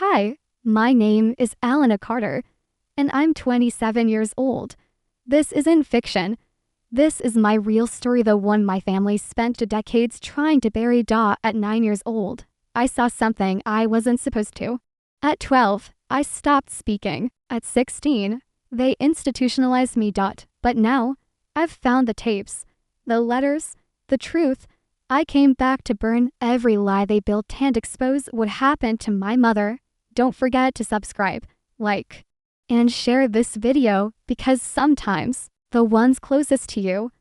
Hi, my name is Elena Carter, and I'm 27 years old. This isn't fiction. This is my real story, the one my family spent decades trying to bury. At 9 years old, I saw something I wasn't supposed to. At 12, I stopped speaking. At 16, they institutionalized me. But now, I've found the tapes, the letters, the truth. I came back to burn every lie they built and expose what happened to my mother. Don't forget to subscribe, like, and share this video, because sometimes the ones closest to you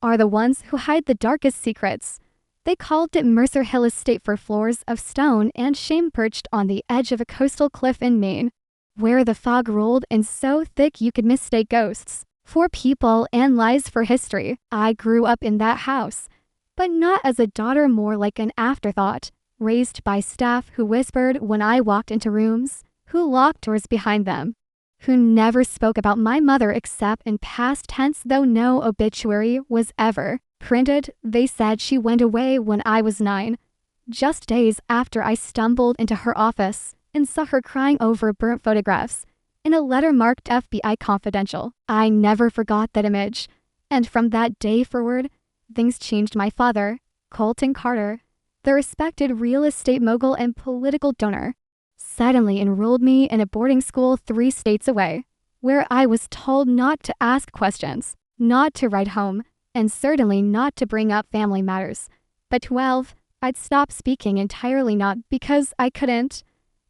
are the ones who hide the darkest secrets. They called it Mercer Hill Estate for floors of stone and shame perched on the edge of a coastal cliff in Maine, where the fog rolled in so thick you could mistake ghosts for people and lies for history. I grew up in that house, but not as a daughter, more like an afterthought, raised by staff who whispered when I walked into rooms, who locked doors behind them, who never spoke about my mother except in past tense, though no obituary was ever printed. They said she went away when I was 9, just days after I stumbled into her office and saw her crying over burnt photographs in a letter marked FBI confidential. I never forgot that image, and from that day forward, things changed. My father, Colton Carter, the respected real estate mogul and political donor, suddenly enrolled me in a boarding school 3 states away, where I was told not to ask questions, not to write home, and certainly not to bring up family matters. But 12, I'd stopped speaking entirely, not because I couldn't,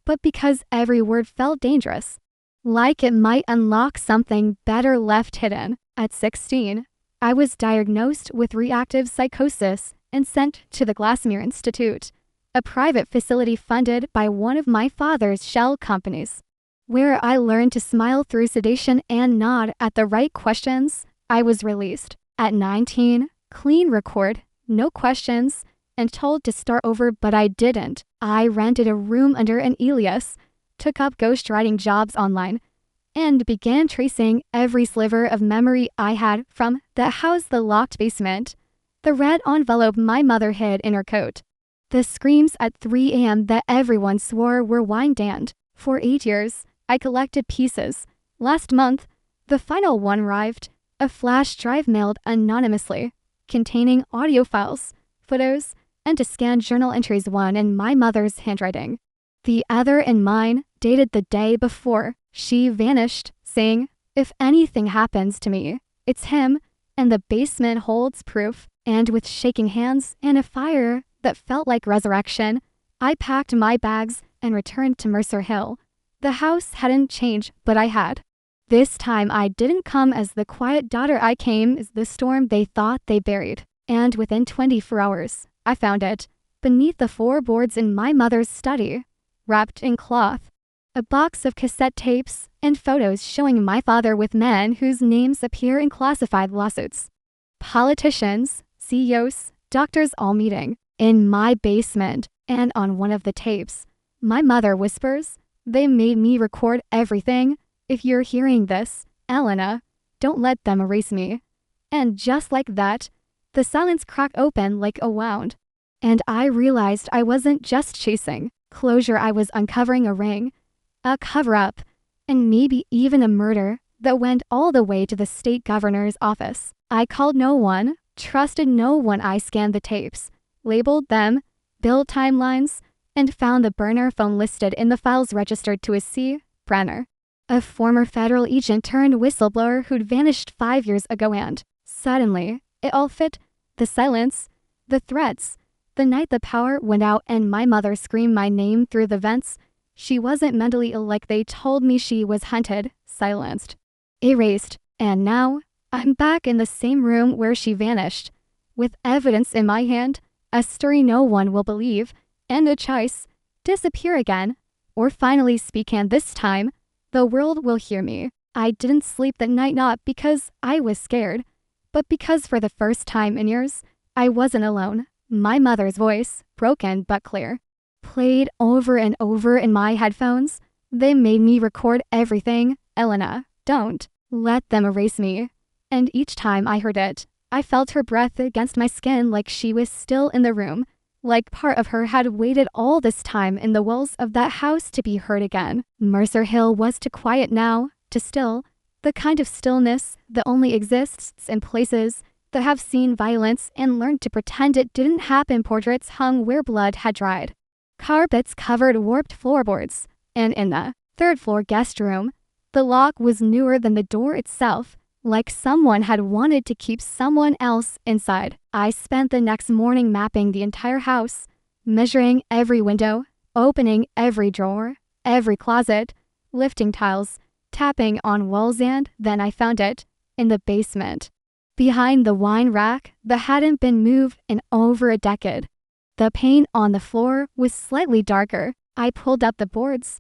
but because every word felt dangerous, like it might unlock something better left hidden. At 16, I was diagnosed with reactive psychosis and sent to the Glassmere Institute, a private facility funded by one of my father's shell companies, where I learned to smile through sedation and nod at the right questions. I was released at 19, clean record, no questions, and told to start over, but I didn't. I rented a room under an alias, took up ghostwriting jobs online, and began tracing every sliver of memory I had from the house, the locked basement, the red envelope my mother hid in her coat, the screams at 3 a.m. that everyone swore were wind and for 8 years, I collected pieces. Last month, the final one arrived, a flash drive mailed anonymously, containing audio files, photos, and to scan journal entries, one in my mother's handwriting, the other in mine, dated the day before she vanished, saying, "If anything happens to me, it's him, and the basement holds proof." And with shaking hands and a fire that felt like resurrection, I packed my bags and returned to Mercer Hill. The house hadn't changed, but I had. This time I didn't come as the quiet daughter, I came as the storm they thought they buried. And within 24 hours, I found it, beneath the floorboards in my mother's study, wrapped in cloth. A box of cassette tapes and photos showing my father with men whose names appear in classified lawsuits. Politicians, CEOs, doctors all meeting in my basement, and on one of the tapes, my mother whispers, "They made me record everything. If you're hearing this, Elena, don't let them erase me." And just like that, the silence cracked open like a wound, and I realized I wasn't just chasing closure. I was uncovering a ring, a cover-up, and maybe even a murder that went all the way to the state governor's office. I called no one, trusted no one. I scanned the tapes, labeled them, built timelines, and found the burner phone listed in the files registered to a C. Brenner, a former federal agent turned whistleblower who'd vanished 5 years ago. And suddenly, it all fit. The silence, the threats, the night the power went out and my mother screamed my name through the vents. She wasn't mentally ill like they told me. She was hunted, silenced, erased, and now I'm back in the same room where she vanished, with evidence in my hand, a story no one will believe, and a choice: disappear again, or finally speak, and this time, the world will hear me. I didn't sleep that night, not because I was scared, but because for the first time in years, I wasn't alone. My mother's voice, broken but clear, played over and over in my headphones. "They made me record everything, Elena. Don't let them erase me." And each time I heard it, I felt her breath against my skin, like she was still in the room, Like part of her had waited all this time in the walls of that house to be heard again. Mercer Hill was too quiet now, to still, the kind of stillness that only exists in places that have seen violence and learned to pretend it didn't happen. Portraits hung where blood had dried. Carpets covered warped floorboards, and in the third-floor guest room, the lock was newer than the door itself, like someone had wanted to keep someone else inside. I spent the next morning mapping the entire house, measuring every window, opening every drawer, every closet, lifting tiles, tapping on walls, and then I found it in the basement. Behind the wine rack that hadn't been moved in over a decade. The paint on the floor was slightly darker. I pulled up the boards,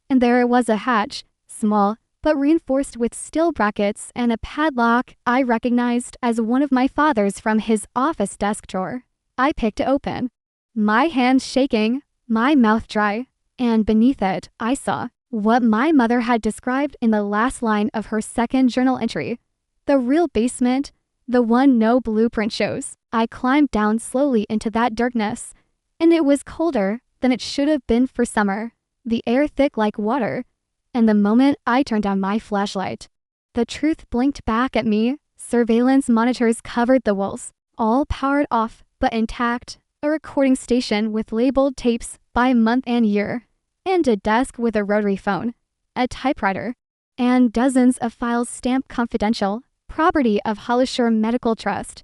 and there was a hatch, small, but reinforced with steel brackets and a padlock I recognized as one of my father's from his office desk drawer. I picked it open, my hands shaking, my mouth dry, and beneath it I saw what my mother had described in the last line of her second journal entry. The real basement, the one no blueprint shows. I climbed down slowly into that darkness, and it was colder than it should have been for summer, the air thick like water. And the moment I turned on my flashlight, the truth blinked back at me. Surveillance monitors covered the walls, all powered off but intact, a recording station with labeled tapes by month and year, and a desk with a rotary phone, a typewriter, and dozens of files stamped confidential, property of Hollisher Medical Trust.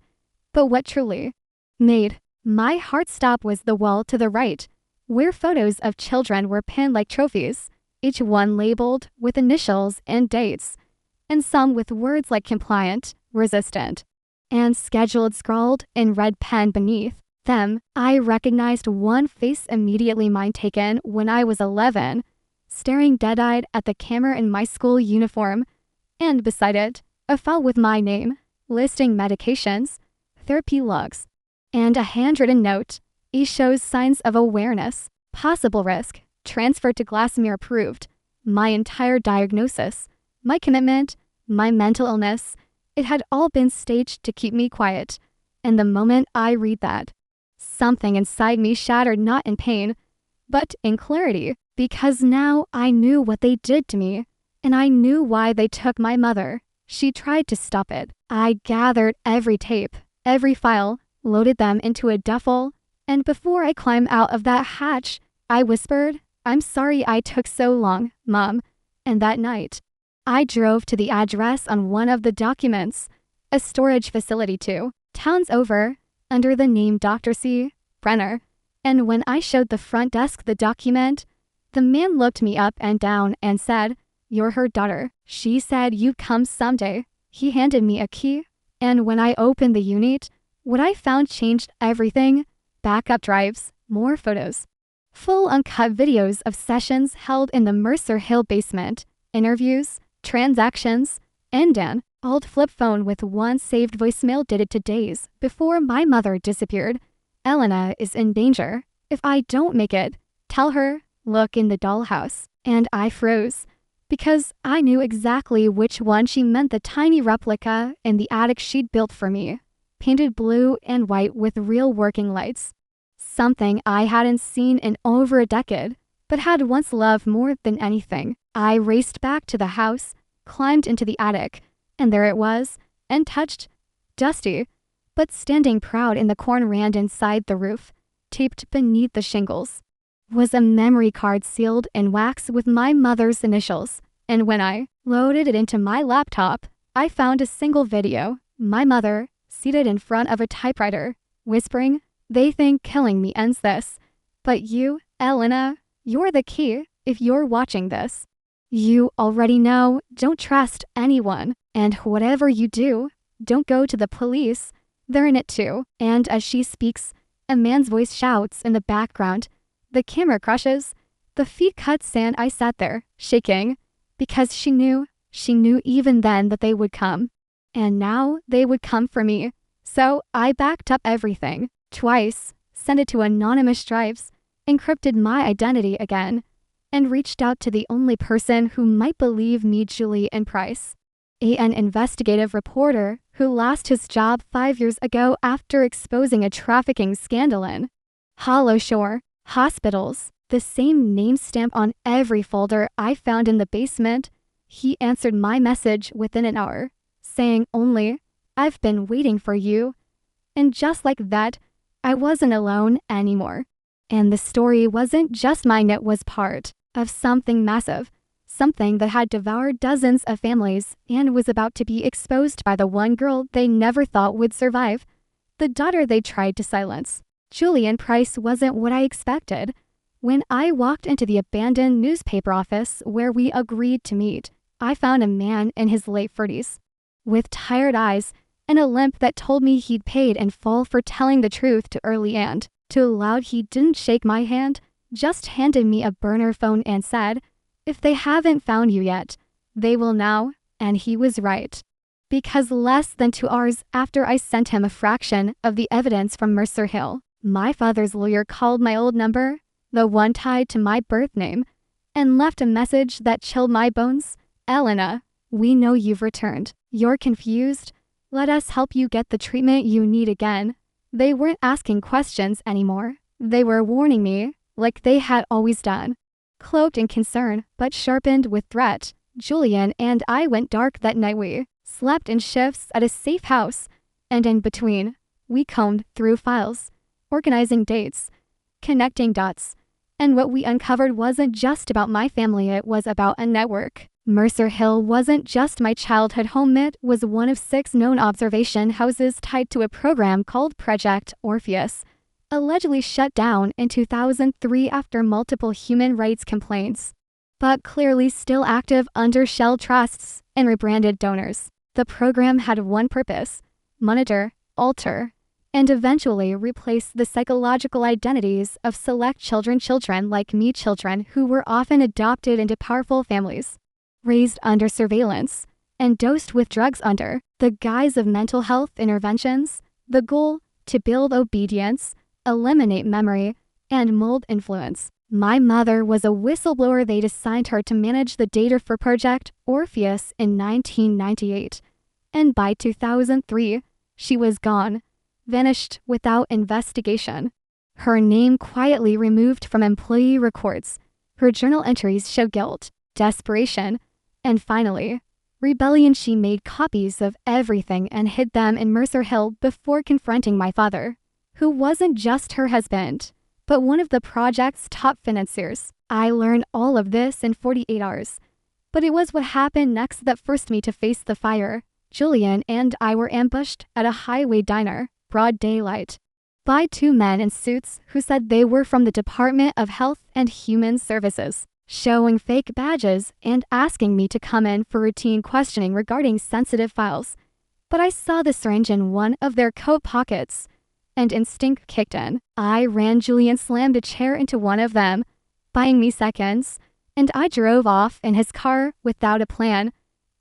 But what truly made my heart stop was the wall to the right, where photos of children were pinned like trophies, each one labeled with initials and dates, and some with words like compliant, resistant, and scheduled scrawled in red pen beneath them. I recognized one face immediately, mine taken when I was 11, staring dead-eyed at the camera in my school uniform, and beside it, a file with my name, listing medications, therapy logs, and a handwritten note. Each shows signs of awareness, possible risk, transfer to Glassmere approved, my entire diagnosis, my commitment, my mental illness. It had all been staged to keep me quiet. And the moment I read that, something inside me shattered, not in pain, but in clarity, because now I knew what they did to me, and I knew why they took my mother. She tried to stop it. I gathered every tape, every file, loaded them into a duffel, and before I climbed out of that hatch, I whispered, "I'm sorry I took so long, Mom." And that night, I drove to the address on one of the documents, a storage facility 2 towns over, under the name Dr. C. Brenner. And when I showed the front desk the document, the man looked me up and down and said, "You're her daughter. She said you'd come someday." He handed me a key, and when I opened the unit, what I found changed everything. Backup drives, more photos, full uncut videos of sessions held in the Mercer Hill basement, interviews, transactions, and an old flip phone with one saved voicemail dated to days before my mother disappeared. "Elena is in danger. If I don't make it, tell her, look in the dollhouse." And I froze, because I knew exactly which one she meant, the tiny replica in the attic she'd built for me, painted blue and white with real working lights. Something I hadn't seen in over a decade, but had once loved more than anything. I raced back to the house, climbed into the attic, and there it was, untouched, dusty, but standing proud in the corn rand inside the roof, taped beneath the shingles, was a memory card sealed in wax with my mother's initials. And when I loaded it into my laptop, I found a single video, my mother, seated in front of a typewriter, whispering, "They think killing me ends this. But you, Elena, you're the key. If you're watching this, you already know, don't trust anyone. And whatever you do, don't go to the police. They're in it too." And as she speaks, a man's voice shouts in the background. The camera crushes. The feet cuts, and I sat there, shaking, because she knew even then that they would come. And now they would come for me. So I backed up everything, twice, sent it to anonymous drives, encrypted my identity again, and reached out to the only person who might believe me, Julian Price, an investigative reporter who lost his job 5 years ago after exposing a trafficking scandal in Hollow Shore, hospitals, the same name stamp on every folder I found in the basement. He answered my message within an hour, saying only, "I've been waiting for you." And just like that, I wasn't alone anymore. And the story wasn't just mine, it was part of something massive, something that had devoured dozens of families and was about to be exposed by the one girl they never thought would survive, the daughter they tried to silence. Julian Price wasn't what I expected. When I walked into the abandoned newspaper office where we agreed to meet, I found a man in his late 40s, with tired eyes and a limp that told me he'd paid in full for telling the truth to early and, too loud, he didn't shake my hand, just handed me a burner phone and said, "If they haven't found you yet, they will now." And he was right. Because less than 2 hours after I sent him a fraction of the evidence from Mercer Hill, my father's lawyer called my old number, the one tied to my birth name, and left a message that chilled my bones. "Elena, we know you've returned. You're confused. Let us help you get the treatment you need again." They weren't asking questions anymore. They were warning me, like they had always done. Cloaked in concern, but sharpened with threat, Julian and I went dark that night. We slept in shifts at a safe house, and in between, we combed through files, organizing dates, connecting dots, and what we uncovered wasn't just about my family, it was about a network. Mercer Hill wasn't just my childhood home, it was one of 6 known observation houses tied to a program called Project Orpheus, allegedly shut down in 2003 after multiple human rights complaints, but clearly still active under shell trusts and rebranded donors. The program had one purpose: monitor, alter, and eventually replace the psychological identities of select children like me, children who were often adopted into powerful families, raised under surveillance, and dosed with drugs under the guise of mental health interventions. The goal: to build obedience, eliminate memory, and mold influence. My mother was a whistleblower. They'd assigned her to manage the data for Project Orpheus in 1998, and by 2003, she was gone, vanished without investigation. Her name quietly removed from employee records. Her journal entries show guilt, desperation, and finally, rebellion. She made copies of everything and hid them in Mercer Hill before confronting my father, who wasn't just her husband, but one of the project's top financiers. I learned all of this in 48 hours. But it was what happened next that forced me to face the fire. Julian and I were ambushed at a highway diner, broad daylight, by 2 men in suits who said they were from the Department of Health and Human Services, showing fake badges and asking me to come in for routine questioning regarding sensitive files. But I saw the syringe in one of their coat pockets, and instinct kicked in. I ran. Julian slammed a chair into one of them, buying me seconds, and I drove off in his car without a plan,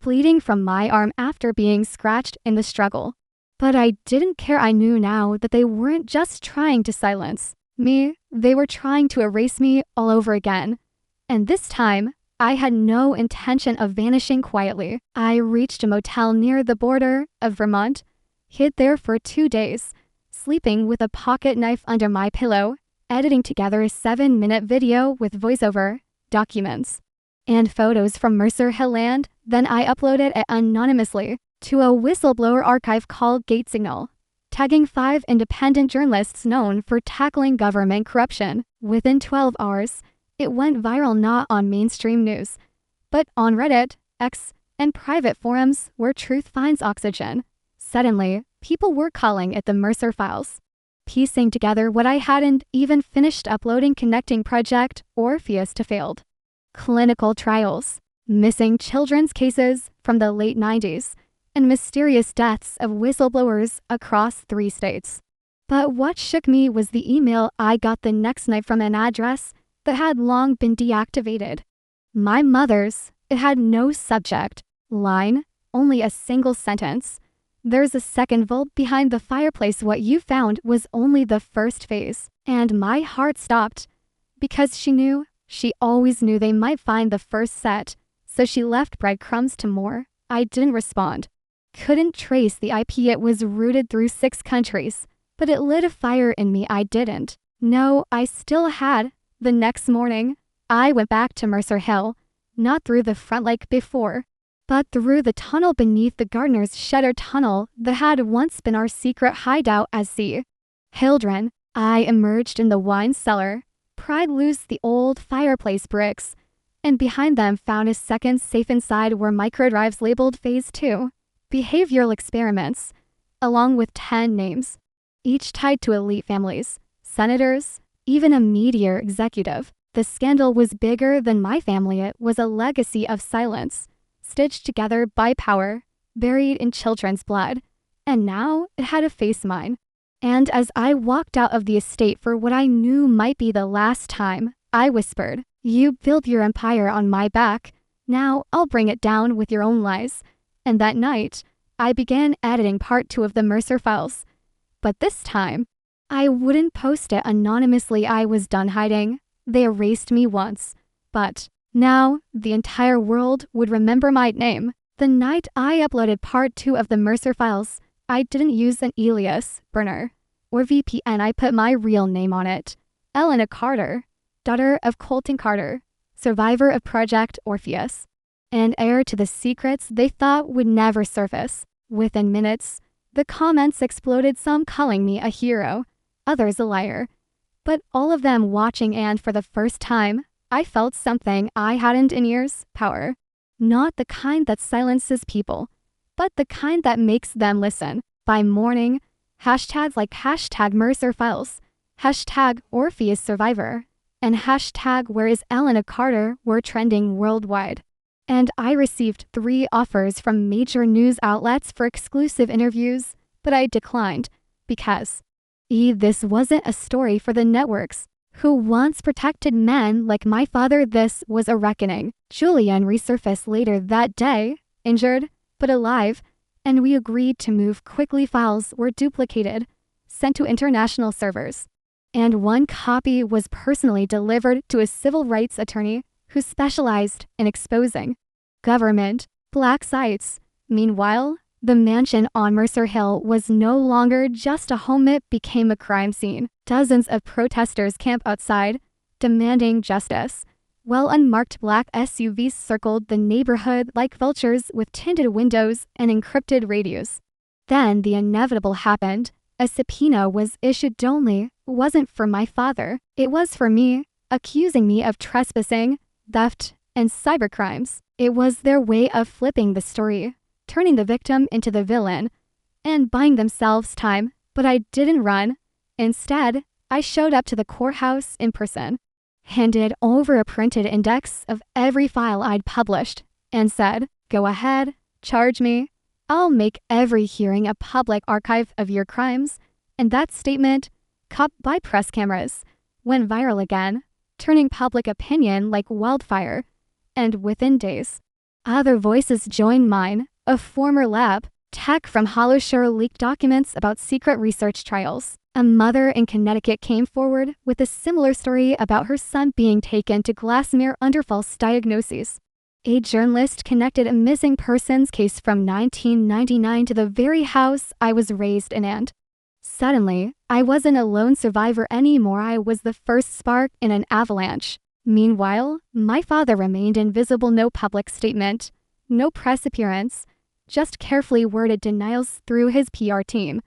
bleeding from my arm after being scratched in the struggle. But I didn't care. I knew now that they weren't just trying to silence me, they were trying to erase me all over again. And this time, I had no intention of vanishing quietly. I reached a motel near the border of Vermont, hid there for 2 days, sleeping with a pocket knife under my pillow, editing together a 7-minute video with voiceover, documents, and photos from Mercer Hill, and then I uploaded it anonymously to a whistleblower archive called Gate Signal, tagging 5 independent journalists known for tackling government corruption. Within 12 hours, it went viral, not on mainstream news, but on Reddit, X, and private forums where truth finds oxygen. Suddenly, people were calling it the Mercer Files, piecing together what I hadn't even finished uploading, connecting Project Orpheus to failed clinical trials, missing children's cases from the late 90s, and mysterious deaths of whistleblowers across 3 states. But what shook me was the email I got the next night from an address that had long been deactivated. My mother's. It had no subject line, only a single sentence: "There's a second vault behind the fireplace. What you found was only the first phase." And my heart stopped, because she always knew they might find the first set, so she left breadcrumbs to more. I didn't respond. Couldn't trace the IP. It was routed through 6 countries, but it lit a fire in me. I didn't No, I still had. The next morning, I went back to Mercer Hill, not through the front like before, but through the tunnel beneath the gardener's shutter tunnel that had once been our secret hideout as sea. Hildren, I emerged in the wine cellar, pried loose the old fireplace bricks, and behind them found a second safe inside were microdrives labeled Phase 2, behavioral experiments, along with 10 names, each tied to elite families, senators, even a meteor executive. The scandal was bigger than my family. It was a legacy of silence, stitched together by power, buried in children's blood, and now it had to face mine. And as I walked out of the estate for what I knew might be the last time, I whispered, "You build your empire on my back. Now I'll bring it down with your own lies." And that night, I began editing part 2 of the Mercer files. But this time, I wouldn't post it anonymously. I was done hiding. They erased me once. But now, the entire world would remember my name. The night I uploaded part 2 of the Mercer files, I didn't use an alias, burner, or VPN. I put my real name on it. Elena Carter, daughter of Colton Carter, survivor of Project Orpheus, and heir to the secrets they thought would never surface. Within minutes, the comments exploded, some calling me a hero, others a liar, but all of them watching, and for the first time, I felt something I hadn't in years: power. Not the kind that silences people, but the kind that makes them listen. By morning, hashtags like hashtag Mercer Files, hashtag Orpheus Survivor, and hashtag Where is Elena Carter were trending worldwide. And I received 3 offers from major news outlets for exclusive interviews, but I declined because this wasn't a story for the networks, who once protected men like my father. This was a reckoning. Julian resurfaced later that day, injured but alive, and we agreed to move quickly. Files were duplicated, sent to international servers, and one copy was personally delivered to a civil rights attorney who specialized in exposing government black sites. Meanwhile, the mansion on Mercer Hill was no longer just a home. It became a crime scene. Dozens of protesters camped outside, demanding justice, while unmarked black SUVs circled the neighborhood like vultures with tinted windows and encrypted radios. Then the inevitable happened. A subpoena was issued. Only wasn't for my father. It was for me, accusing me of trespassing, theft, and cybercrimes. It was their way of flipping the story, turning the victim into the villain, and buying themselves time. But I didn't run. Instead, I showed up to the courthouse in person, handed over a printed index of every file I'd published, and said, "Go ahead, charge me. I'll make every hearing a public archive of your crimes." And that statement, caught by press cameras, went viral again, turning public opinion like wildfire. And within days, other voices joined mine. A former lab tech from Hollowshire leaked documents about secret research trials. A mother in Connecticut came forward with a similar story about her son being taken to Glassmere under false diagnoses. A journalist connected a missing persons case from 1999 to the very house I was raised in, and suddenly, I wasn't a lone survivor anymore. I was the first spark in an avalanche. Meanwhile, my father remained invisible. No public statement, no press appearance, just carefully worded denials through his PR team,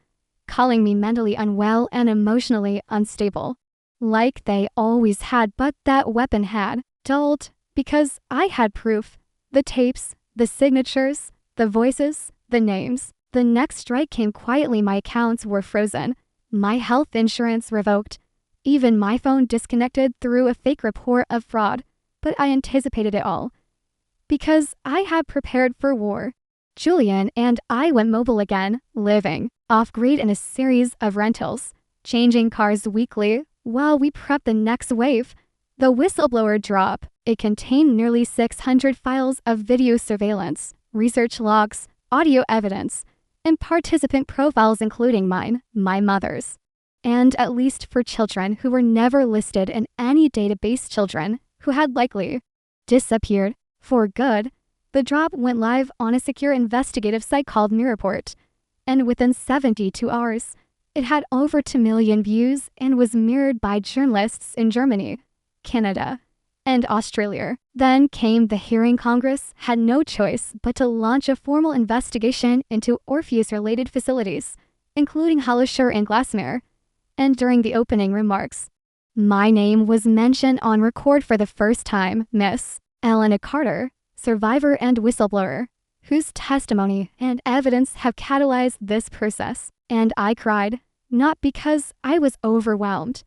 calling me mentally unwell and emotionally unstable, like they always had. But that weapon had dulled, because I had proof: the tapes, the signatures, the voices, the names. The next strike came quietly. My accounts were frozen, my health insurance revoked, even my phone disconnected through a fake report of fraud. But I anticipated it all, because I had prepared for war. Julian and I went mobile again, living off-grid in a series of rentals, changing cars weekly while we prepped the next wave. The whistleblower drop, it contained nearly 600 files of video surveillance, research logs, audio evidence, and participant profiles, including mine, my mother's, and at least for children who were never listed in any database, children who had likely disappeared for good. The drop went live on a secure investigative site called Mirrorport, and within 72 hours, It had over 2 million views and was mirrored by journalists in Germany, Canada, and Australia. Then came the hearing. Congress had no choice but to launch a formal investigation into Orpheus-related facilities, including Hollisher and Glassmere. And during the opening remarks, my name was mentioned on record for the first time. Miss Elena Carter, survivor and whistleblower, whose testimony and evidence have catalyzed this process. And I cried, not because I was overwhelmed,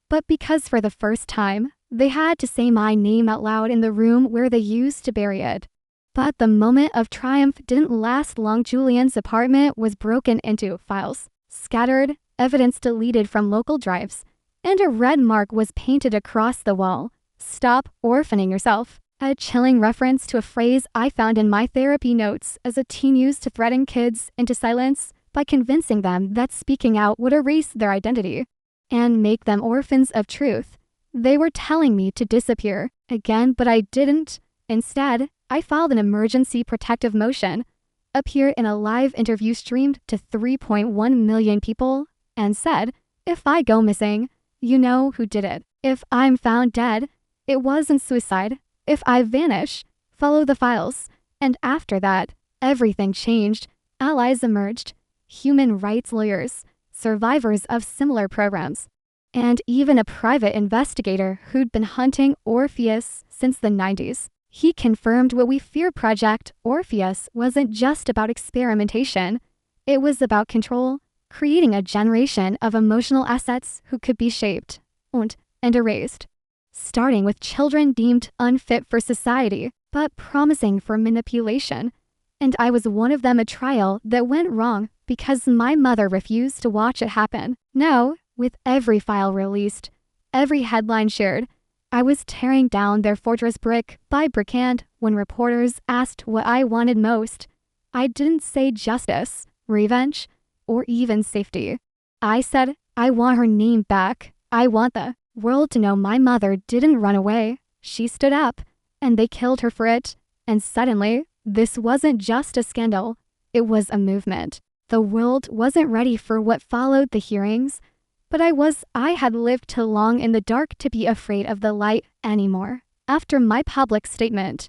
but because for the first time, they had to say my name out loud in the room where they used to bury it. But the moment of triumph didn't last long. Julian's apartment was broken into, files scattered, evidence deleted from local drives, and a red mark was painted across the wall. Stop orphaning yourself. A chilling reference to a phrase I found in my therapy notes as a teen used to threaten kids into silence by convincing them that speaking out would erase their identity and make them orphans of truth. They were telling me to disappear again, but I didn't. Instead, I filed an emergency protective motion, appeared in a live interview streamed to 3.1 million people, and said, if I go missing, you know who did it. If I'm found dead, it wasn't suicide. If I vanish, follow the files. And after that, everything changed. Allies emerged, human rights lawyers, survivors of similar programs, and even a private investigator who'd been hunting Orpheus since the 90s. He confirmed what we fear. Project Orpheus wasn't just about experimentation. It was about control, creating a generation of emotional assets who could be shaped, owned, and erased. Starting with children deemed unfit for society, but promising for manipulation. And I was one of them. A trial that went wrong because my mother refused to watch it happen. Now, with every file released, every headline shared, I was tearing down their fortress brick by brick. And when reporters asked what I wanted most, I didn't say justice, revenge, or even safety. I said, I want her name back. I want the world to know my mother didn't run away. She stood up, and they killed her for it. And suddenly, this wasn't just a scandal. It was a movement. The world wasn't ready for what followed the hearings, but I had lived too long in the dark to be afraid of the light anymore. After my public statement,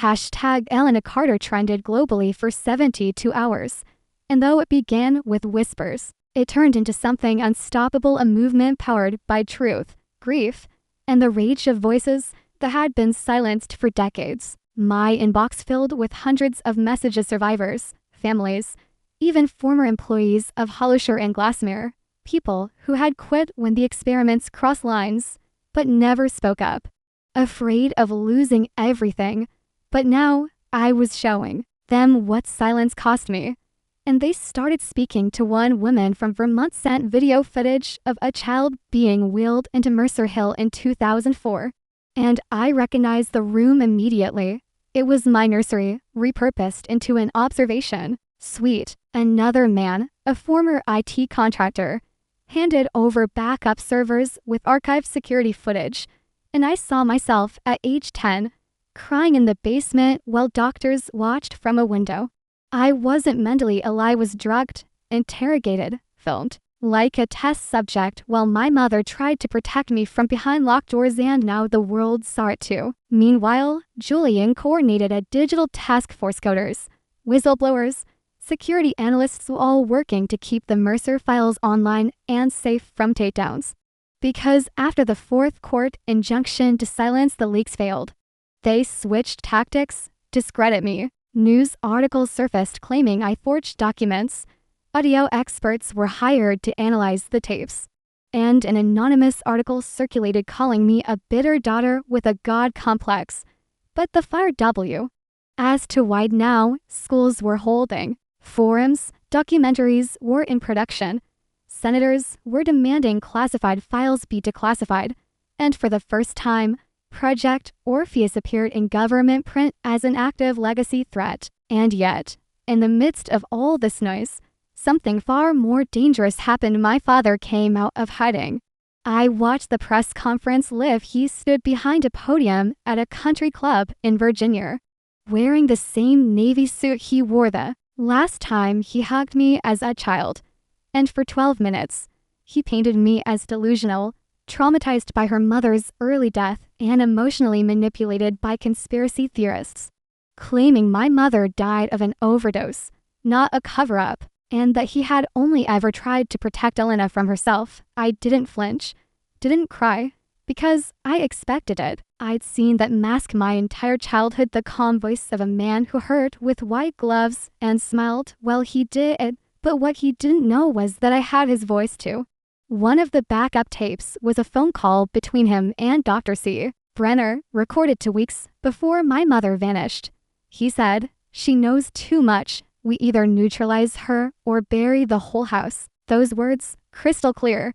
#Elena Carter trended globally for 72 hours. And though it began with whispers, it turned into something unstoppable, a movement powered by truth, grief, and the rage of voices that had been silenced for decades. My inbox filled with hundreds of messages, survivors, families, even former employees of Hollisher and Glassmere, people who had quit when the experiments crossed lines, but never spoke up, afraid of losing everything. But now I was showing them what silence cost me. And they started speaking. To one woman from Vermont sent video footage of a child being wheeled into Mercer Hill in 2004. And I recognized the room immediately. It was my nursery, repurposed into an observation suite. Another man, a former IT contractor, handed over backup servers with archived security footage. And I saw myself at age 10, crying in the basement while doctors watched from a window. I wasn't mentally ill. I was drugged, interrogated, filmed, like a test subject while my mother tried to protect me from behind locked doors, and now the world saw it too. Meanwhile, Julian coordinated a digital task force, coders, whistleblowers, security analysts, all working to keep the Mercer files online and safe from takedowns. Because after the fourth court injunction to silence the leaks failed, they switched tactics, discredit me. News articles surfaced claiming I forged documents. Audio experts were hired to analyze the tapes. And an anonymous article circulated calling me a bitter daughter with a god complex. But the fire W. As to why now, schools were holding forums, documentaries were in production. Senators were demanding classified files be declassified. And for the first time, Project Orpheus appeared in government print as an active legacy threat. And yet, in the midst of all this noise, something far more dangerous happened. My father came out of hiding. I watched the press conference live. He stood behind a podium at a country club in Virginia, wearing the same navy suit he wore the last time he hugged me as a child. And for 12 minutes, he painted me as delusional, traumatized by her mother's early death, and emotionally manipulated by conspiracy theorists, claiming my mother died of an overdose, not a cover-up, and that he had only ever tried to protect Elena from herself. I didn't flinch, didn't cry, because I expected it. I'd seen that mask my entire childhood, the calm voice of a man who hurt with white gloves and smiled while he did it, but what he didn't know was that I had his voice too. One of the backup tapes was a phone call between him and Dr. C. Brenner, recorded 2 weeks before my mother vanished. He said, "She knows too much. We either neutralize her or bury the whole house." Those words, crystal clear,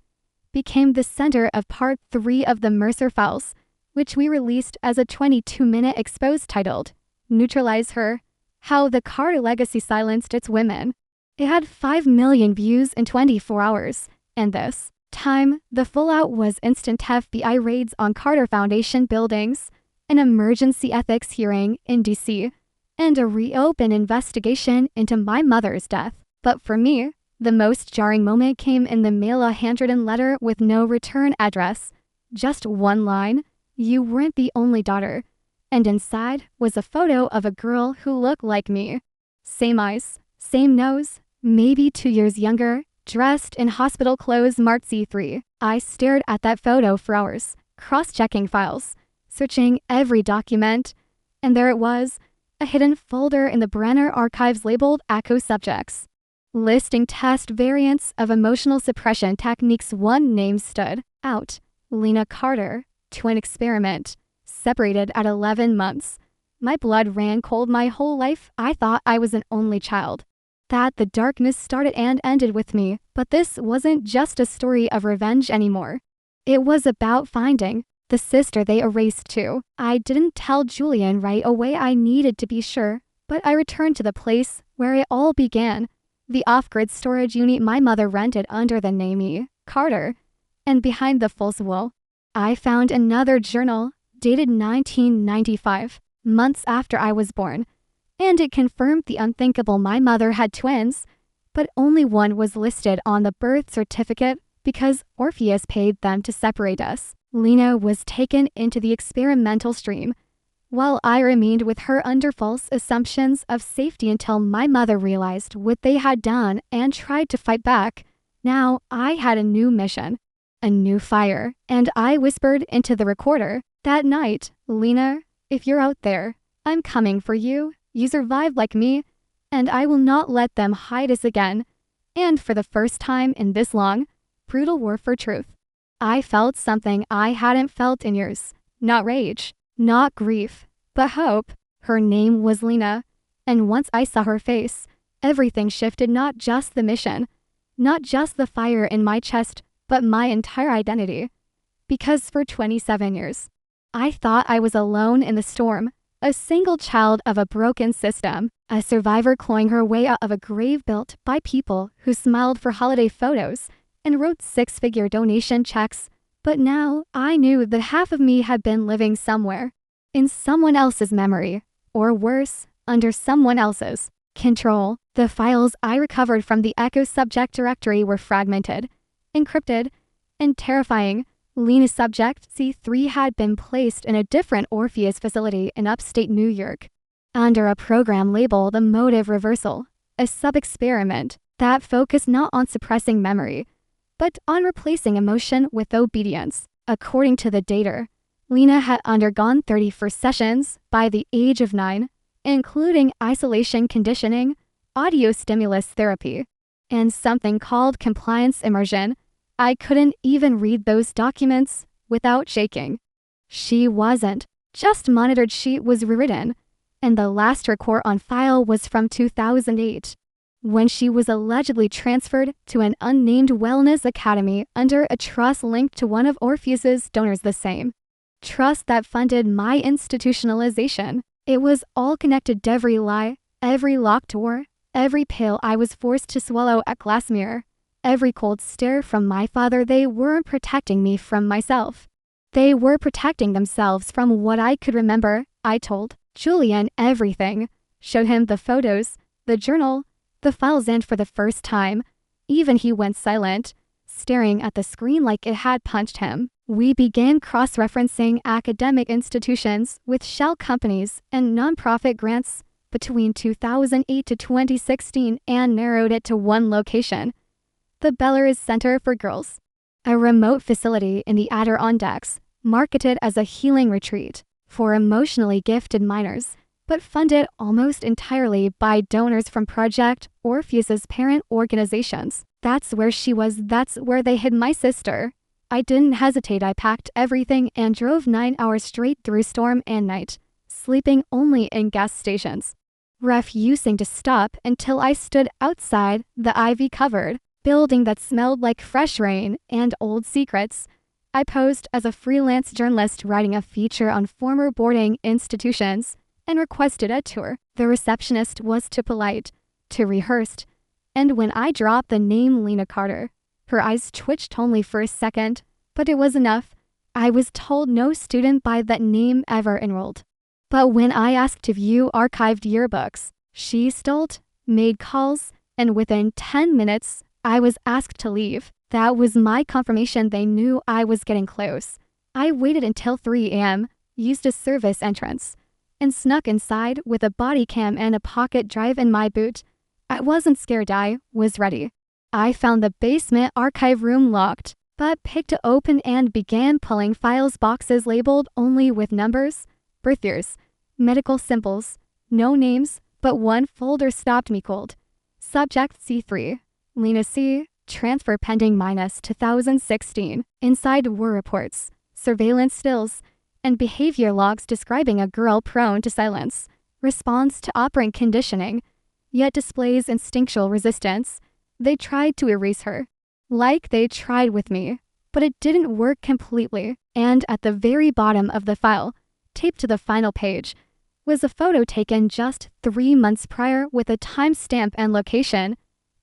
became the center of part 3 of the Mercer files, which we released as a 22-minute expose titled, "Neutralize Her: How the Carter Legacy Silenced Its Women." It had 5 million views in 24 hours, and this time, the fallout was instant FBI raids on Carter Foundation buildings, an emergency ethics hearing in DC, and a reopened investigation into my mother's death. But for me, the most jarring moment came in the mail, a handwritten letter with no return address. Just one line, "You weren't the only daughter." And inside was a photo of a girl who looked like me. Same eyes, same nose, maybe 2 years younger, dressed in hospital clothes marked C3. I stared at that photo for hours, cross-checking files, searching every document, and there it was, a hidden folder in the Brenner archives labeled Echo Subjects, listing test variants of emotional suppression techniques. One name stood out: Lena Carter, twin experiment, separated at 11 months. My blood ran cold. My whole life, I thought I was an only child, that the darkness started and ended with me. But this wasn't just a story of revenge anymore. It was about finding the sister they erased too. I didn't tell Julian right away. I needed to be sure, but I returned to the place where it all began, the off-grid storage unit my mother rented under the name E. Carter. And behind the false wall, I found another journal, dated 1995, months after I was born, and it confirmed the unthinkable. My mother had twins, but only one was listed on the birth certificate because Orpheus paid them to separate us. Lena was taken into the experimental stream, while I remained with her under false assumptions of safety until my mother realized what they had done and tried to fight back. Now I had a new mission, a new fire, and I whispered into the recorder that night, "Lena, if you're out there, I'm coming for you. You survived like me, and I will not let them hide us again." And for the first time in this long, brutal war for truth, I felt something I hadn't felt in years. Not rage, not grief, but hope. Her name was Lena, and once I saw her face, everything shifted. Not just the mission, not just the fire in my chest, but my entire identity. Because for 27 years, I thought I was alone in the storm, a single child of a broken system, a survivor clawing her way out of a grave built by people who smiled for holiday photos and wrote 6-figure donation checks. But now I knew that half of me had been living somewhere, in someone else's memory, or worse, under someone else's control. The files I recovered from the Echo Subject directory were fragmented, encrypted, and terrifying. Lena's subject C3 had been placed in a different Orpheus facility in upstate New York, under a program labeled the Motive Reversal, a sub-experiment that focused not on suppressing memory, but on replacing emotion with obedience. According to the data, Lena had undergone 31 sessions by the age of 9, including isolation conditioning, audio stimulus therapy, and something called compliance immersion. I couldn't even read those documents without shaking. She wasn't just monitored, she was rewritten, and the last report on file was from 2008, when she was allegedly transferred to an unnamed wellness academy under a trust linked to one of Orpheus's donors, the same trust that funded my institutionalization. It was all connected. Every lie, every locked door, every pill I was forced to swallow at glass mirror, every cold stare from my father. They weren't protecting me from myself. They were protecting themselves from what I could remember. I told Julian everything, showed him the photos, the journal, the files, and for the first time, Even he went silent, staring at the screen like it had punched him. We began cross-referencing academic institutions with shell companies and nonprofit grants between 2008 to 2016 and narrowed it to one location, the Belarus Center for Girls, a remote facility in the Adirondacks, marketed as a healing retreat for emotionally gifted minors, but funded almost entirely by donors from Project Orpheus's parent organizations. That's where she was. That's where they hid my sister. I didn't hesitate. I packed everything and drove 9 hours straight through storm and night, sleeping only in gas stations, refusing to stop until I stood outside the ivy-covered building that smelled like fresh rain and old secrets. I posed as a freelance journalist writing a feature on former boarding institutions and requested a tour. The receptionist was too polite, too rehearsed, and when I dropped the name Lena Carter, her eyes twitched only for a second, but it was enough. I was told no student by that name ever enrolled. But when I asked to view archived yearbooks, she stalled, made calls, and within 10 minutes, I was asked to leave. That was my confirmation they knew I was getting close. I waited until 3 a.m., used a service entrance, and snuck inside with a body cam and a pocket drive in my boot. I wasn't scared, I was ready. I found the basement archive room locked, but picked it open and began pulling files, boxes labeled only with numbers, birth years, medical symbols, no names, but one folder stopped me cold. Subject C3, Lena C, transfer pending minus 2016. Inside were reports, surveillance stills, and behavior logs describing a girl prone to silence, responds to operant conditioning, yet displays instinctual resistance. They tried to erase her, like they tried with me, but it didn't work completely. And at the very bottom of the file, taped to the final page, was a photo taken just 3 months prior with a timestamp and location,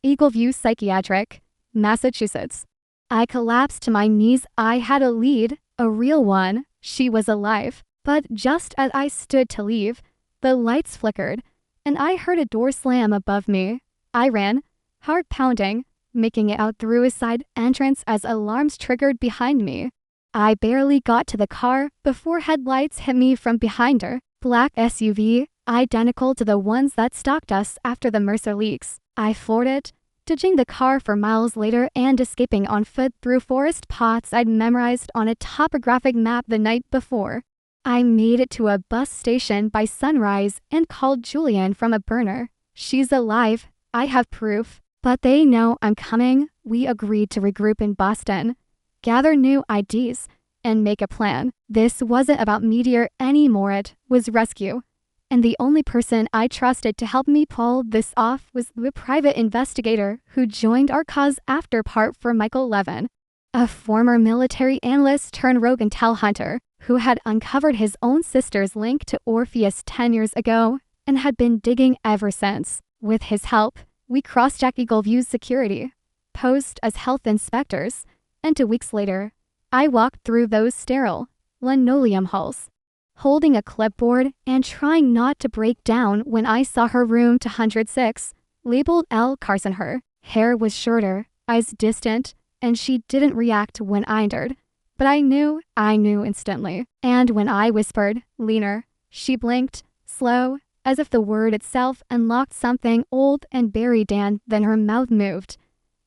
Eagleview Psychiatric, Massachusetts. I collapsed to my knees. I had a lead, a real one. She was alive. But just as I stood to leave, the lights flickered, and I heard a door slam above me. I ran, heart pounding, making it out through a side entrance as alarms triggered behind me. I barely got to the car before headlights hit me from behind her. Black SUV, identical to the ones that stalked us after the Mercer leaks. I floored it, ditching the car for miles later and escaping on foot through forest paths I'd memorized on a topographic map the night before. I made it to a bus station by sunrise and called Julian from a burner. She's alive. I have proof. But they know I'm coming. We agreed to regroup in Boston, gather new IDs, and make a plan. This wasn't about Meteor anymore. It was rescue. And the only person I trusted to help me pull this off was the private investigator who joined our cause after part for Michael Levin, a former military analyst turned rogue intel hunter who had uncovered his own sister's link to Orpheus 10 years ago and had been digging ever since. With his help, we cross-checked Eagleview's security, posed as health inspectors, and 2 weeks later, I walked through those sterile linoleum halls, holding a clipboard and trying not to break down when I saw her room 206, labeled L. Carson. Her hair was shorter, eyes distant, and she didn't react when I entered. But I knew instantly. And when I whispered, "Lena," she blinked, slow, as if the word itself unlocked something old and buried, and then her mouth moved,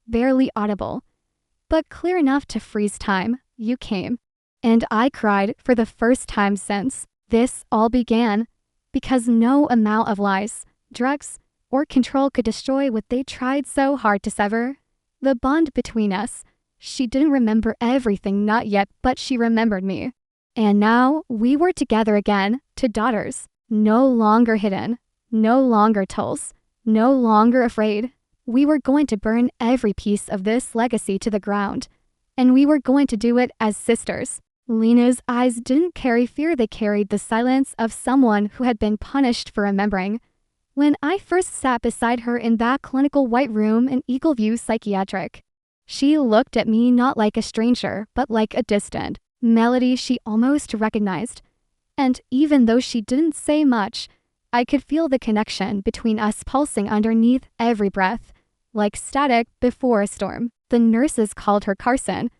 barely audible, but clear enough to freeze time. "You came." And I cried for the first time since. This all began because no amount of lies, drugs, or control could destroy what they tried so hard to sever. The bond between us. She didn't remember everything, not yet, but she remembered me. And now we were together again, two daughters, no longer hidden, no longer tulls, no longer afraid. We were going to burn every piece of this legacy to the ground, and we were going to do it as sisters. Lena's eyes didn't carry fear, they carried the silence of someone who had been punished for remembering. When I first sat beside her in that clinical white room in Eagleview Psychiatric, she looked at me not like a stranger, but like a distant melody she almost recognized. And even though she didn't say much, I could feel the connection between us pulsing underneath every breath, like static before a storm. The nurses called her Carson,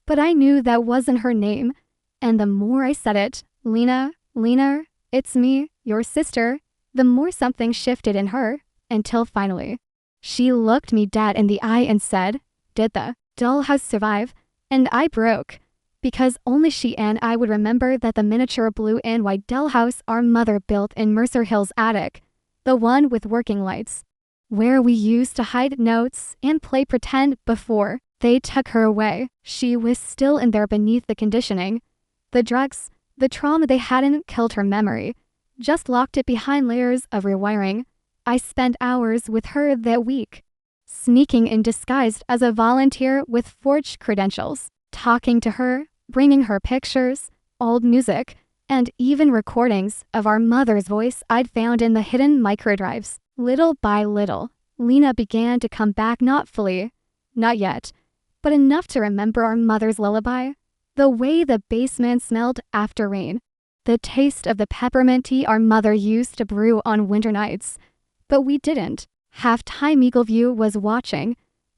but I knew that wasn't her name. And the more I said it, Lena, Lena, it's me, your sister, the more something shifted in her, until finally, she looked me dead in the eye and said, "Did the dollhouse survive?" And I broke, because only she and I would remember that the miniature blue and white dollhouse our mother built in Mercer Hill's attic, the one with working lights, where we used to hide notes and play pretend before they took her away. She was still in there beneath the conditioning. The drugs, the trauma, they hadn't killed her memory, just locked it behind layers of rewiring. I spent hours with her that week, sneaking in disguised as a volunteer with forged credentials, talking to her, bringing her pictures, old music, and even recordings of our mother's voice I'd found in the hidden microdrives. Little by little, Lena began to come back, not fully, not yet, but enough to remember our mother's lullaby, the way the basement smelled after rain, the taste of the peppermint tea our mother used to brew on winter nights. But we didn't. Half-time Eagleview was watching,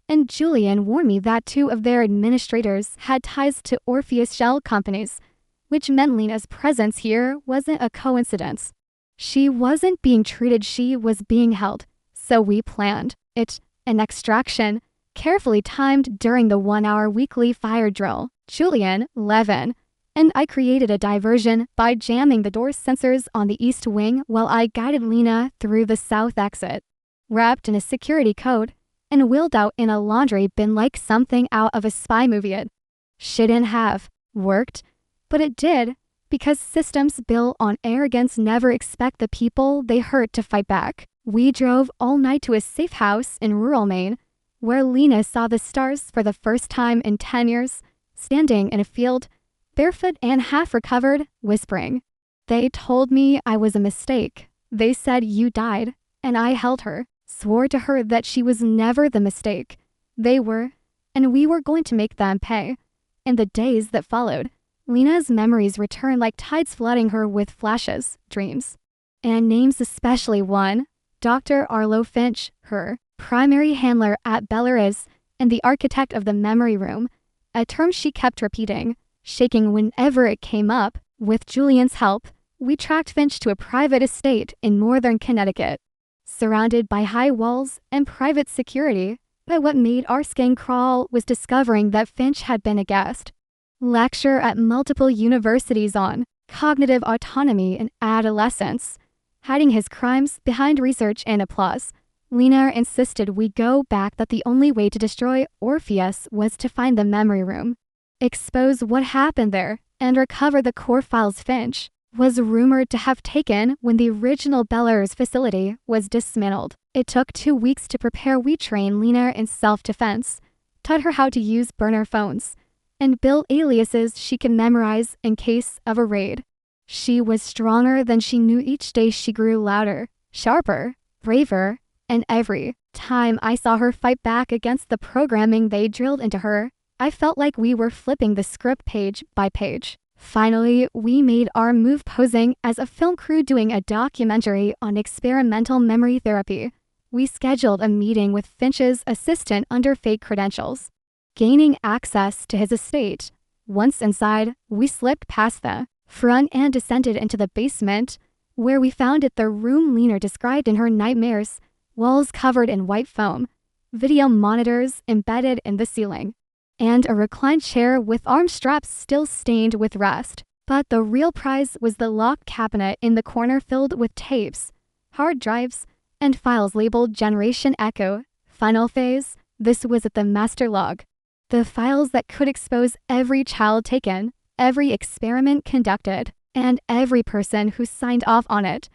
and Julian warned me that 2 of their administrators had ties to Orpheus shell companies, which meant Lena's presence here wasn't a coincidence. She wasn't being treated, she was being held. So we planned it, an extraction, carefully timed during the 1-hour weekly fire drill. Julian, Levin, and I created a diversion by jamming the door sensors on the east wing while I guided Lena through the south exit, wrapped in a security code and wheeled out in a laundry bin like something out of a spy movie. It shouldn't have worked, but it did, because systems built on arrogance never expect the people they hurt to fight back. We drove all night to a safe house in rural Maine, where Lena saw the stars for the first time in 10 years, standing in a field, barefoot and half-recovered, whispering. They told me I was a mistake. They said you died, and I held her, swore to her that she was never the mistake. They were, and we were going to make them pay. In the days that followed, Lena's memories returned like tides, flooding her with flashes, dreams, and names, especially one, Dr. Arlo Finch, her primary handler at Belarus and the architect of the memory room, a term she kept repeating, shaking whenever it came up. With Julian's help, we tracked Finch to a private estate in northern Connecticut, surrounded by high walls and private security. But what made our skin crawl was discovering that Finch had been a guest lecturer at multiple universities on cognitive autonomy and adolescence, hiding his crimes behind research and applause. Lena insisted we go back, that the only way to destroy Orpheus was to find the memory room, expose what happened there, and recover the core files Finch was rumored to have taken when the original Belarus facility was dismantled. It took 2 weeks to prepare. We trained Lena in self-defense, taught her how to use burner phones, and built aliases she could memorize in case of a raid. She was stronger than she knew. Each day she grew louder, sharper, braver, and every time I saw her fight back against the programming they drilled into her, I felt like we were flipping the script page by page. Finally, we made our move, posing as a film crew doing a documentary on experimental memory therapy. We scheduled a meeting with Finch's assistant under fake credentials, gaining access to his estate. Once inside, we slipped past the front and descended into the basement, where we found it the room Lena described in her nightmares, walls covered in white foam, video monitors embedded in the ceiling, and a reclined chair with arm straps still stained with rust. But the real prize was the locked cabinet in the corner filled with tapes, hard drives, and files labeled Generation Echo, Final Phase. This was at the master log. The files that could expose every child taken, every experiment conducted, and every person who signed off on it.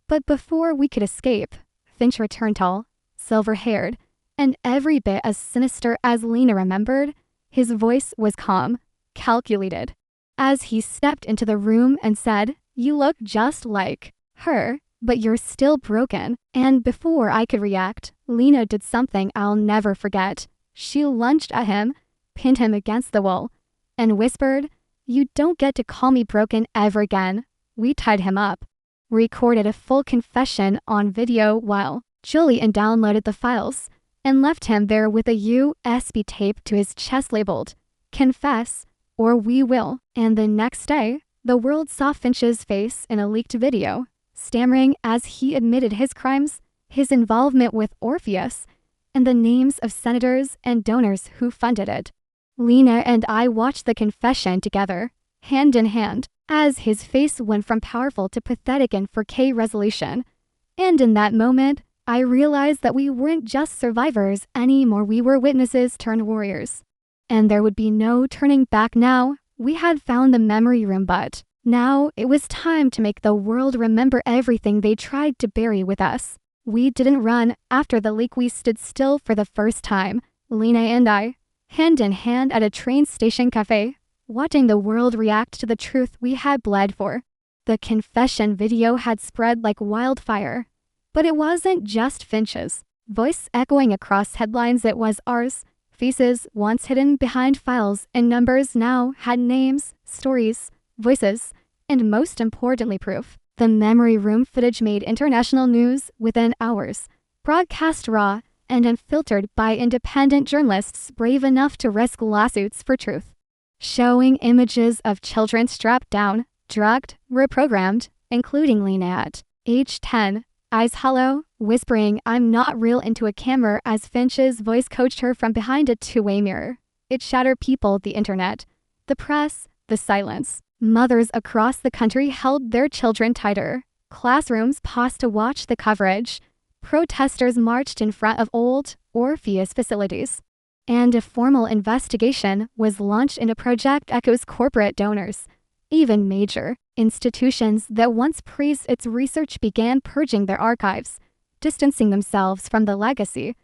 But before we could escape, Finch returned, tall, silver-haired, and every bit as sinister as Lena remembered. His voice was calm, calculated, as he stepped into the room and said, "You look just like her, but you're still broken." And before I could react, Lena did something I'll never forget. She lunged at him, pinned him against the wall, and whispered, "You don't get to call me broken ever again." We tied him up, recorded a full confession on video while Julian downloaded the files, and left him there with a USB tape to his chest labeled, "Confess, or we will." And the next day, the world saw Finch's face in a leaked video, stammering as he admitted his crimes, his involvement with Orpheus, and the names of senators and donors who funded it. Lena and I watched the confession together, hand in hand, as his face went from powerful to pathetic in 4K resolution. And in that moment, I realized that we weren't just survivors anymore, we were witnesses turned warriors. And there would be no turning back now. We had found the memory room, but now it was time to make the world remember everything they tried to bury with us. We didn't run after the leak, we stood still for the first time, Lena and I, hand in hand at a train station cafe, watching the world react to the truth we had bled for. The confession video had spread like wildfire. But it wasn't just Finch's voice echoing across headlines, it was ours. Faces once hidden behind files and numbers now had names, stories, voices, and most importantly proof. The memory room footage made international news within hours, broadcast raw and unfiltered by independent journalists brave enough to risk lawsuits for truth. Showing images of children strapped down, drugged, reprogrammed, including Lena at age 10, eyes hollow, whispering "I'm not real" into a camera as Finch's voice coached her from behind a two-way mirror. It shattered people, the internet, the press, the silence. Mothers across the country held their children tighter. Classrooms paused to watch the coverage. Protesters marched in front of old Orpheus facilities. And a formal investigation was launched into Project Echo's corporate donors. Even major institutions that once praised its research began purging their archives, distancing themselves from the legacy.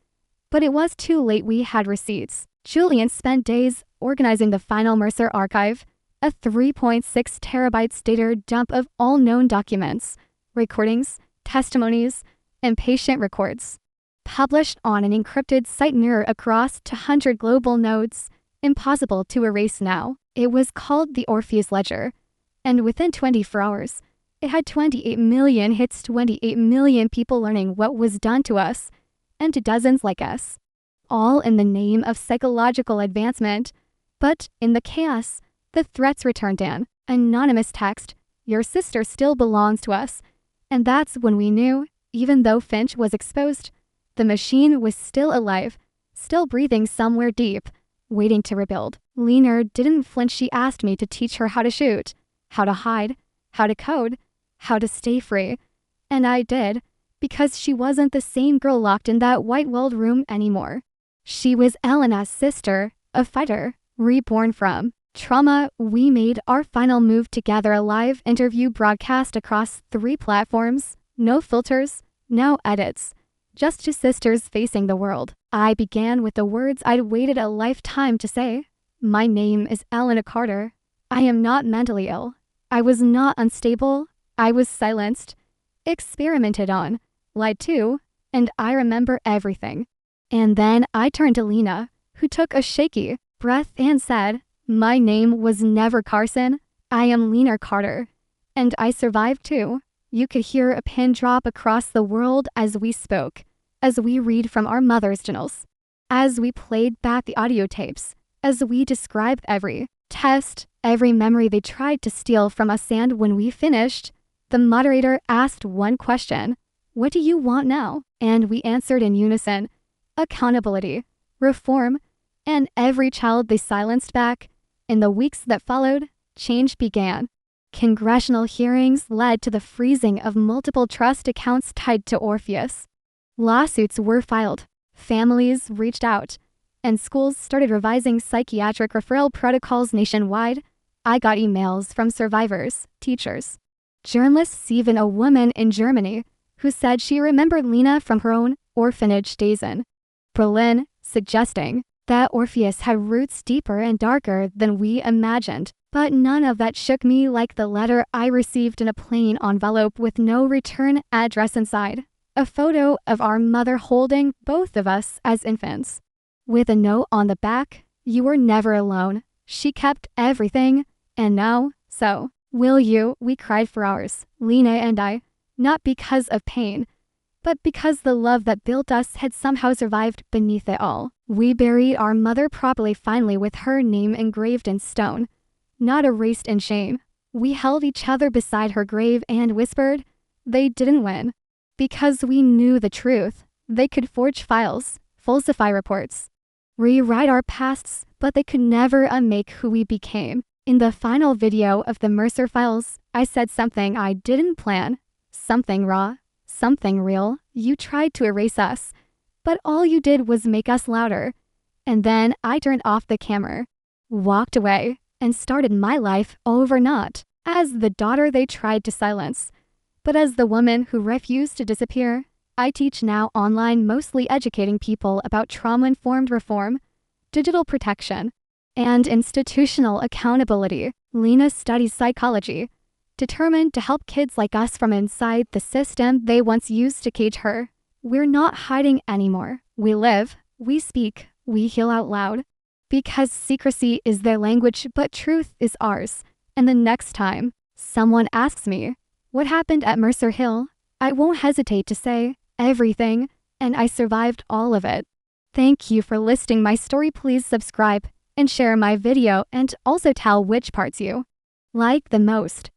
But it was too late, we had receipts. Julian spent days organizing the final Mercer archive, a 3.6 terabytes data dump of all known documents, recordings, testimonies, and patient records. Published on an encrypted site near across 200 global nodes, impossible to erase now. It was called the Orpheus Ledger, and within 24 hours, it had 28 million hits, 28 million people learning what was done to us and to dozens like us, all in the name of psychological advancement. But in the chaos, the threats returned in. Anonymous text, "Your sister still belongs to us." And that's when we knew, even though Finch was exposed, the machine was still alive, still breathing somewhere deep, waiting to rebuild. Lena didn't flinch. She asked me to teach her how to shoot, how to hide, how to code, how to stay free. And I did, because she wasn't the same girl locked in that white-walled room anymore. She was Elena's sister, a fighter, reborn from trauma. We made our final move together, a live interview broadcast across 3 platforms, no filters, no edits, just 2 sisters facing the world. I began with the words I'd waited a lifetime to say. My name is Elena Carter. I am not mentally ill. I was not unstable. I was silenced, experimented on, lied to, and I remember everything. And then I turned to Lena, who took a shaky breath and said, "My name was never Carson. I am Lena Carter. And I survived too." You could hear a pin drop across the world as we spoke, as we read from our mother's journals, as we played back the audio tapes, as we described every test, every memory they tried to steal from us. And when we finished, the moderator asked one question: "What do you want now?" And we answered in unison: accountability, reform, and every child they silenced back. In the weeks that followed, change began. Congressional hearings led to the freezing of multiple trust accounts tied to Orpheus. Lawsuits were filed, families reached out, and schools started revising psychiatric referral protocols nationwide. I got emails from survivors, teachers, journalists, even a woman in Germany who said she remembered Lena from her own orphanage days in Berlin, suggesting that Orpheus had roots deeper and darker than we imagined. But none of that shook me like the letter I received in a plain envelope with no return address inside. A photo of our mother holding both of us as infants, with a note on the back: "You were never alone. She kept everything, and now, so will you." We cried for hours, Lena and I, not because of pain, But because the love that built us had somehow survived beneath it all, we buried our mother properly finally with her name engraved in stone, not erased in shame. We held each other beside her grave and whispered, "They didn't win." Because we knew the truth. They could forge files, falsify reports, rewrite our pasts, but they could never unmake who we became. In the final video of the Mercer files, I said something I didn't plan, something raw, something real. You tried to erase us, but all you did was make us louder. And then I turned off the camera, walked away, and started my life over, not as the daughter they tried to silence, but as the woman who refused to disappear. I teach now online, mostly educating people about trauma-informed reform, digital protection, and institutional accountability. Lena studies psychology, determined to help kids like us from inside the system they once used to cage her. We're not hiding anymore. We live, we speak, we heal out loud. Because secrecy is their language, but truth is ours. And the next time someone asks me, what happened at Mercer Hill? I won't hesitate to say, everything, and I survived all of it. Thank you for listening my story. Please subscribe and share my video, and also tell which parts you like the most.